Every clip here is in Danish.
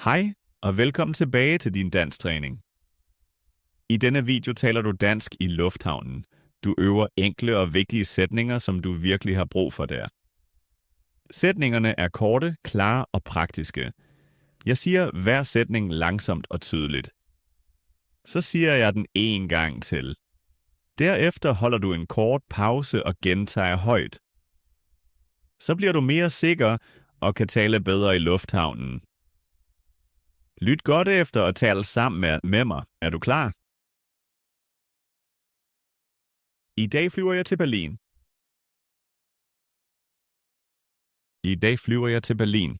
Hej, og velkommen tilbage til din dansktræning. I denne video taler du dansk i lufthavnen. Du øver enkle og vigtige sætninger, som du virkelig har brug for der. Sætningerne er korte, klare og praktiske. Jeg siger hver sætning langsomt og tydeligt. Så siger jeg den en gang til. Derefter holder du en kort pause og gentager højt. Så bliver du mere sikker og kan tale bedre i lufthavnen. Lyt godt efter og tal sammen med mig. Er du klar? I dag flyver jeg til Berlin. I dag flyver jeg til Berlin.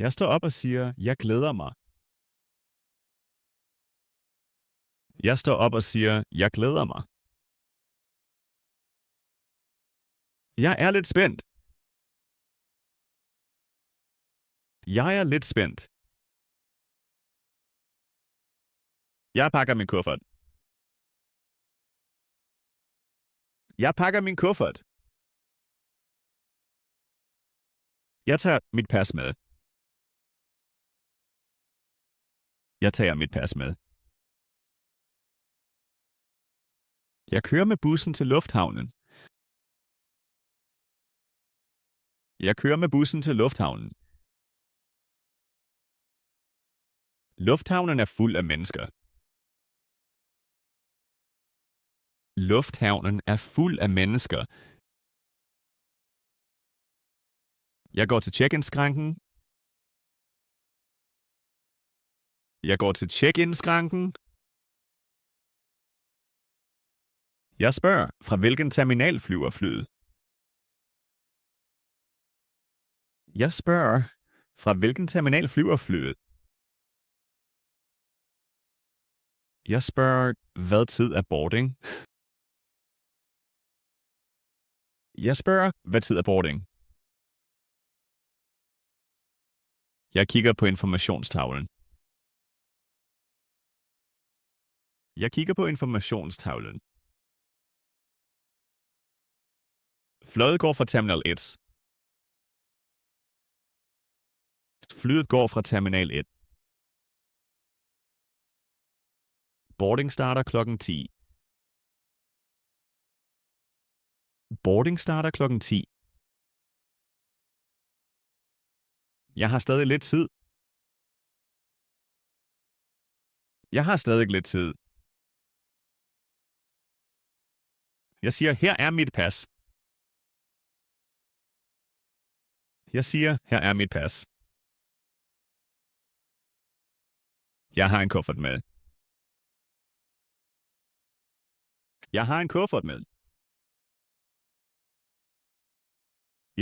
Jeg står op og siger, jeg glæder mig. Jeg står op og siger, jeg glæder mig. Jeg er lidt spændt. Jeg er lidt spændt. Jeg pakker min kuffert. Jeg pakker min kuffert. Jeg tager mit pas med. Jeg tager mit pas med. Jeg kører med bussen til lufthavnen. Jeg kører med bussen til lufthavnen. Lufthavnen er fuld af mennesker. Lufthavnen er fuld af mennesker. Jeg går til check-in-skranken. Jeg går til check-in-skranken. Jeg spørger, fra hvilken terminal flyver flyet? Jeg spørger, fra hvilken terminal flyver flyet? Jeg spørger, hvad tid er boarding? Jeg spørger, hvad tid er boarding? Jeg kigger på informationstavlen. Jeg kigger på informationstavlen. Flyet går fra terminal 1. Flyet går fra terminal 1. Boarding starter klokken 10. Boarding starter klokken 10. Jeg har stadig lidt tid. Jeg har stadig lidt tid. Jeg siger, her er mit pas. Jeg siger, her er mit pas. Jeg har en kuffert med. Jeg har en kuffert med.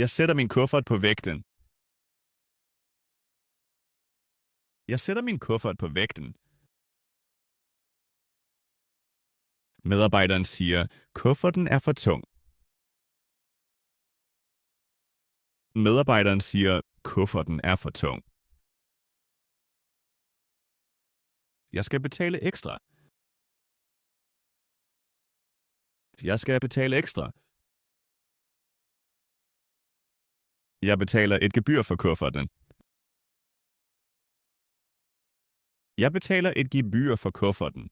Jeg sætter min kuffert på vægten. Jeg sætter min kuffert på vægten. Medarbejderen siger, kufferten er for tung. Medarbejderen siger, kufferten er for tung. Jeg skal betale ekstra. Jeg skal betale ekstra. Jeg betaler et gebyr for kufferten. Jeg betaler et gebyr for kufferten.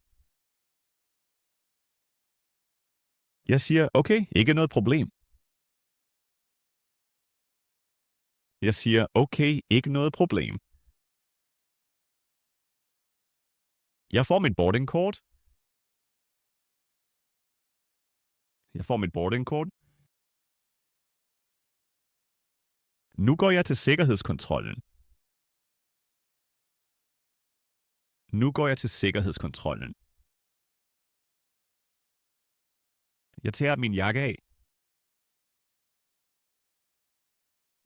Jeg siger, okay, ikke noget problem. Jeg siger, okay, ikke noget problem. Jeg får mit boardingkort. Jeg får mit boardingkort. Nu går jeg til sikkerhedskontrollen. Nu går jeg til sikkerhedskontrollen. Jeg tager min jakke af.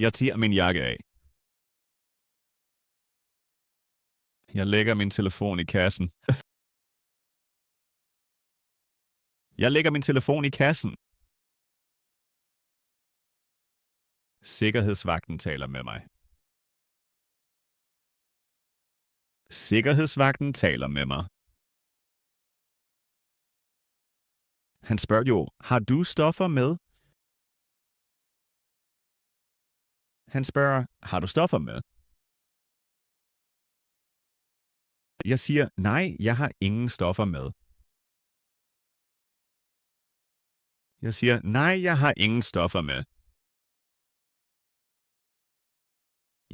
Jeg tager min jakke af. Jeg lægger min telefon i kassen. Jeg lægger min telefon i kassen. Sikkerhedsvagten taler med mig. Sikkerhedsvagten taler med mig. Han spørger jo, har du stoffer med? Han spørger, har du stoffer med? Jeg siger, nej, jeg har ingen stoffer med. Jeg siger, nej, jeg har ingen stoffer med.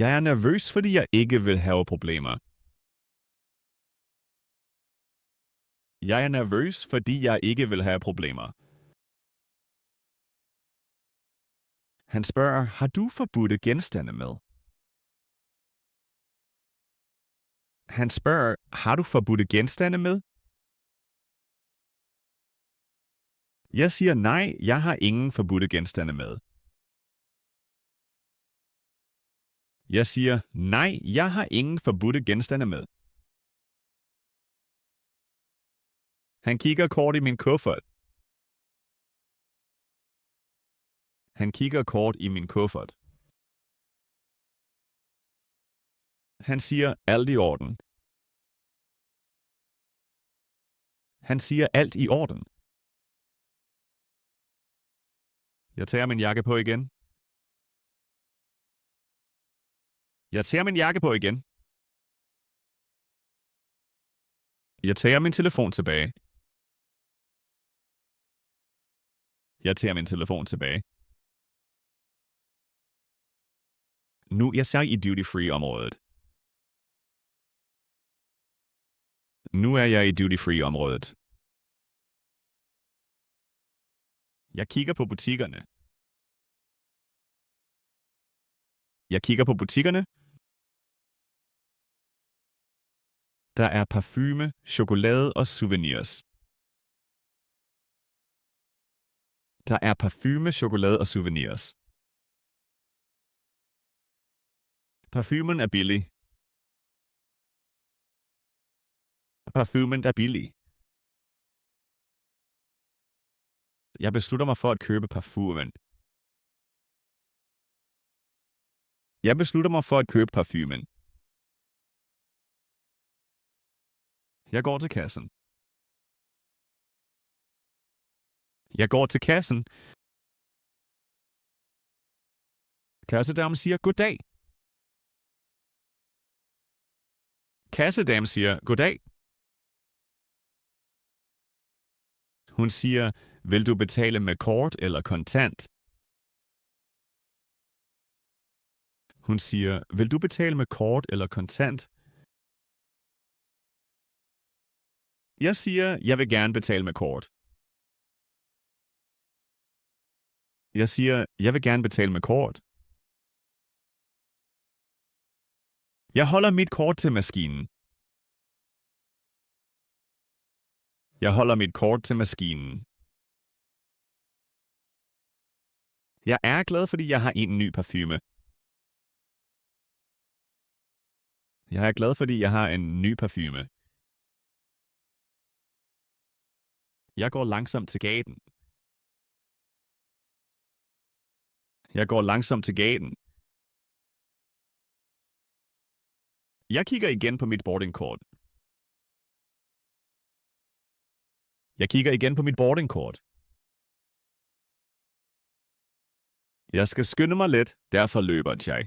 Jeg er nervøs, fordi jeg ikke vil have problemer. Jeg er nervøs, fordi jeg ikke vil have problemer. Han spørger, har du forbudte genstande med? Han spørger, har du forbudte genstande med? Jeg siger, nej, jeg har ingen forbudte genstande med. Jeg siger, nej, jeg har ingen forbudte genstande med. Han kigger kort i min kuffert. Han kigger kort i min kuffert. Han siger, alt i orden. Han siger, alt i orden. Jeg tager min jakke på igen. Jeg tager min jakke på igen. Jeg tager min telefon tilbage. Jeg tager min telefon tilbage. Nu er jeg i duty-free-området. Nu er jeg i duty-free-området. Jeg kigger på butikkerne. Jeg kigger på butikkerne. Der er parfume, chokolade og souvenirs. Der er parfume, chokolade og souvenirs. Parfumen er billig. Parfumen er billig. Jeg beslutter mig for at købe parfumen. Jeg beslutter mig for at købe parfumen. Jeg går til kassen. Jeg går til kassen. Kassedamen siger, goddag. Kassedamen siger, goddag. Hun siger, vil du betale med kort eller kontant? Hun siger, vil du betale med kort eller kontant? Jeg siger, jeg vil gerne betale med kort. Jeg siger, jeg vil gerne betale med kort. Jeg holder mit kort til maskinen. Jeg holder mit kort til maskinen. Jeg er glad, fordi jeg har en ny parfume. Jeg er glad, fordi jeg har en ny parfume. Jeg går langsomt til gaten. Jeg går langsomt til gaten. Jeg kigger igen på mit boardingkort. Jeg kigger igen på mit boardingkort. Jeg skal skynde mig lidt, derfor løber jeg.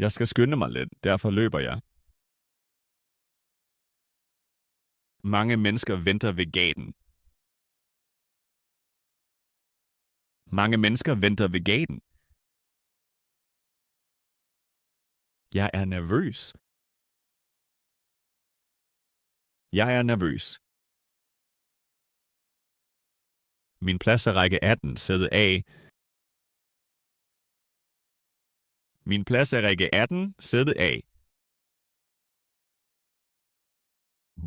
Jeg skal skynde mig lidt, derfor løber jeg. Mange mennesker venter ved gaten. Mange mennesker venter ved gaten. Jeg er nervøs. Jeg er nervøs. Min plads er række 18, sæde A. Min plads er række 18, sæde A.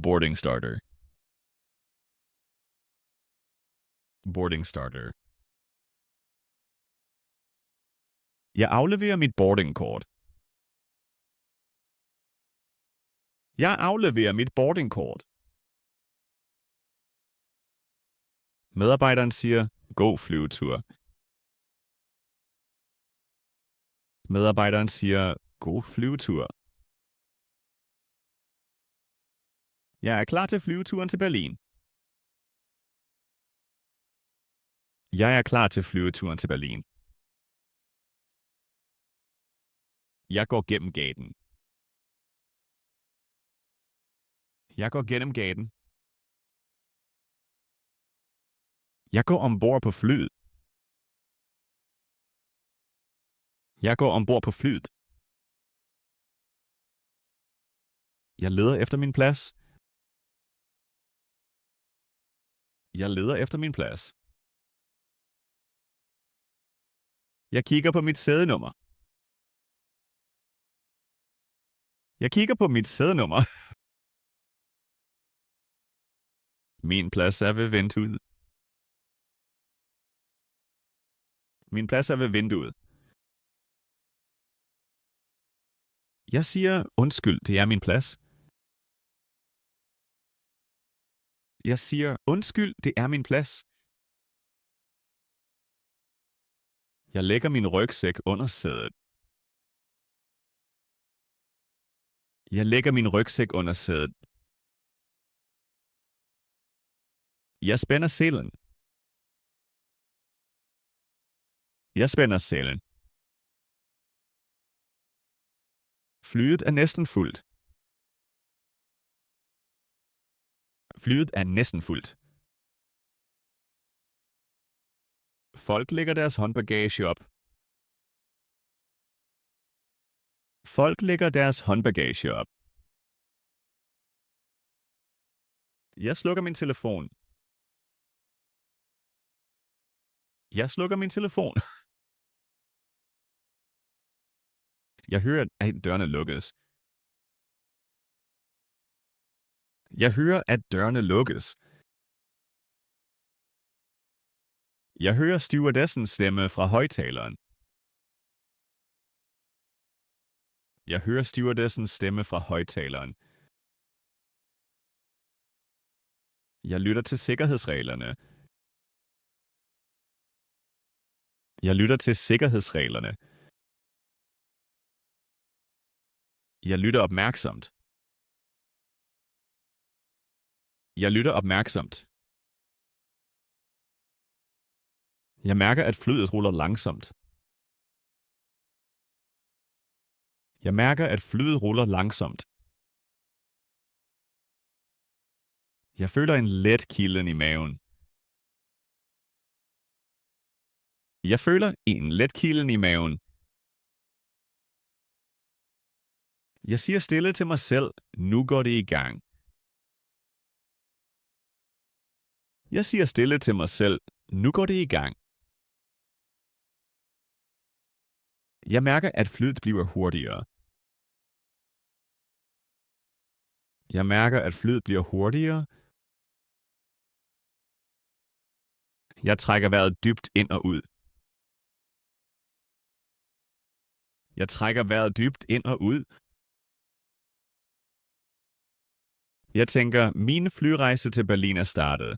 Boarding starter. Boarding starter. Jeg afleverer mit boardingkort. Jeg afleverer mit boardingkort. Medarbejderen siger, god flyvetur. Medarbejderen siger, god flyvetur. Jeg er klar til flyveturen til Berlin. Jeg er klar til flyveturen til Berlin. Jeg går gennem gaten. Jeg går gennem gaten. Jeg går ombord på flyet. Jeg går ombord på flyet. Jeg leder efter min plads. Jeg leder efter min plads. Jeg kigger på mit sædenummer. Jeg kigger på mit sædenummer. Min plads er ved vinduet. Min plads er ved vinduet. Jeg siger, undskyld, det er min plads. Jeg siger, undskyld, det er min plads. Jeg lægger min rygsæk under sædet. Jeg lægger min rygsæk under sædet. Jeg spænder selen. Jeg spænder selen. Flyet er næsten fuldt. Flyet er næsten fuldt. Folk lægger deres håndbagage op. Folk lægger deres håndbagage op. Jeg slukker min telefon. Jeg slukker min telefon. Jeg hører, at dørene lukkes. Jeg hører, at dørene lukkes. Jeg hører stewardessens stemme fra højtaleren. Jeg hører stewardessens stemme fra højtaleren. Jeg lytter til sikkerhedsreglerne. Jeg lytter til sikkerhedsreglerne. Jeg lytter opmærksomt. Jeg lytter opmærksomt. Jeg mærker, at flyet ruller langsomt. Jeg mærker, at flyet ruller langsomt. Jeg føler en let kilden i maven. Jeg føler en let kilden i maven. Jeg siger stille til mig selv, nu går det i gang. Jeg siger stille til mig selv, nu går det i gang. Jeg mærker, at flyet bliver hurtigere. Jeg mærker, at flyet bliver hurtigere. Jeg trækker vejret dybt ind og ud. Jeg trækker vejret dybt ind og ud. Jeg tænker, min flyrejse til Berlin er startet.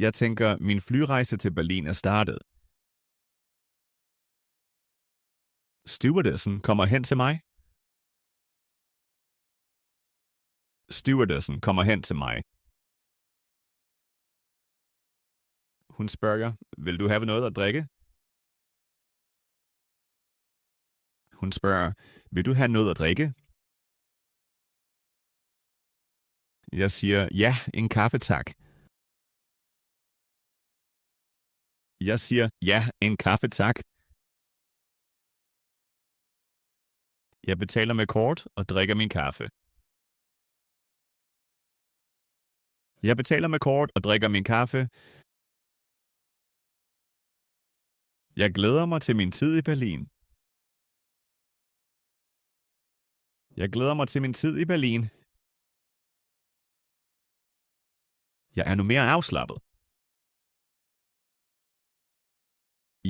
Jeg tænker, min flyrejse til Berlin er startet. Stewardessen kommer hen til mig. Stewardessen kommer hen til mig. Hun spørger, vil du have noget at drikke? Hun spørger, vil du have noget at drikke? Jeg siger, ja, en kaffe tak. Jeg siger, ja, en kaffe tak. Jeg betaler med kort og drikker min kaffe. Jeg betaler med kort og drikker min kaffe. Jeg glæder mig til min tid i Berlin. Jeg glæder mig til min tid i Berlin. Jeg er nu mere afslappet.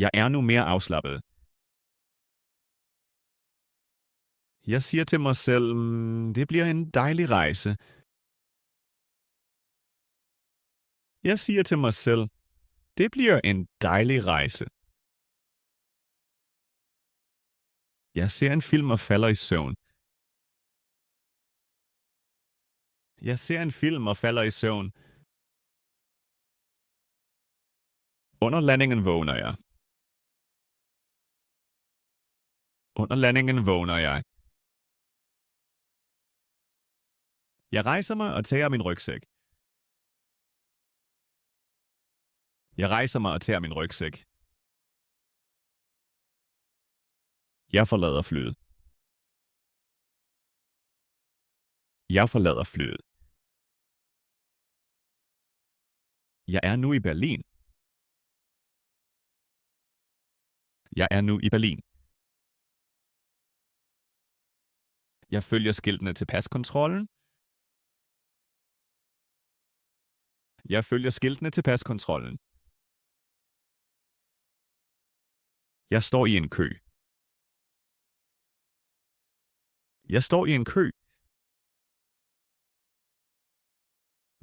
Jeg er nu mere afslappet. Jeg siger til mig selv, det bliver en dejlig rejse. Jeg siger til mig selv, det bliver en dejlig rejse. Jeg ser en film og falder i søvn. Jeg ser en film og falder i søvn. Under landingen vågner jeg. Under landingen vågner jeg. Jeg rejser mig og tager min rygsæk. Jeg rejser mig og tager min rygsæk. Jeg forlader flyet. Jeg forlader flyet. Jeg er nu i Berlin. Jeg er nu i Berlin. Jeg følger skiltene til paskontrollen. Jeg følger skiltene til paskontrollen. Jeg står i en kø. Jeg står i en kø.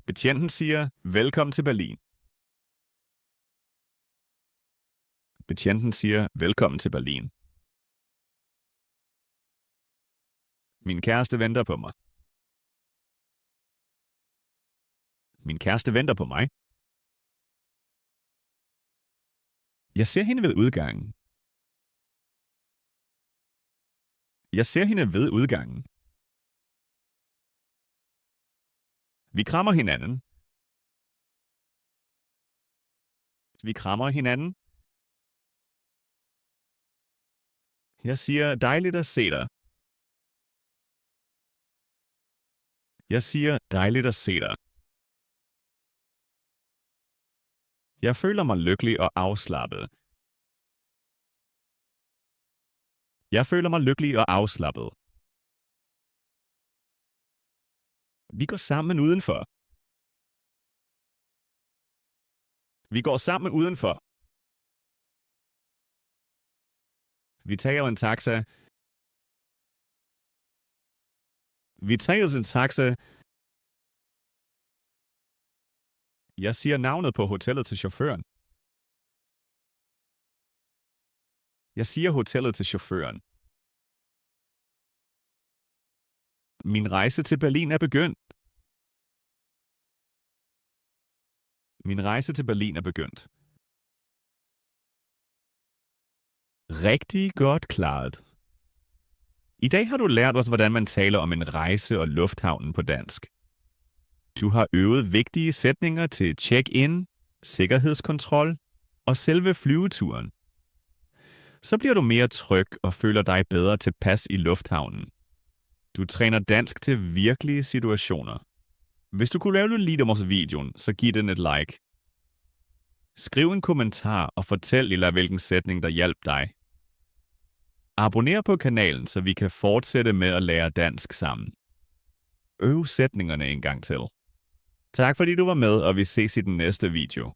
Betjenten siger, velkommen til Berlin. Betjenten siger, velkommen til Berlin. Min kæreste venter på mig. Min kæreste venter på mig. Jeg ser hende ved udgangen. Jeg ser hende ved udgangen. Vi krammer hinanden. Vi krammer hinanden. Jeg siger, dejligt at se dig. Jeg siger, dejligt at se dig. Jeg føler mig lykkelig og afslappet. Jeg føler mig lykkelig og afslappet. Vi går sammen udenfor. Vi går sammen udenfor. Vi tager en taxa. Vi tager en taxa. Jeg siger navnet på hotellet til chaufføren. Jeg siger hotellet til chaufføren. Min rejse til Berlin er begyndt. Min rejse til Berlin er begyndt. Rigtig godt klaret. I dag har du lært os, hvordan man taler om en rejse og lufthavnen på dansk. Du har øvet vigtige sætninger til check-in, sikkerhedskontrol og selve flyveturen. Så bliver du mere tryg og føler dig bedre tilpas i lufthavnen. Du træner dansk til virkelige situationer. Hvis du kunne lide vores videoen, så giv den et like. Skriv en kommentar og fortæl Lilla, hvilken sætning der hjalp dig. Abonner på kanalen, så vi kan fortsætte med at lære dansk sammen. Øv sætningerne en gang til. Tak fordi du var med, og vi ses i den næste video.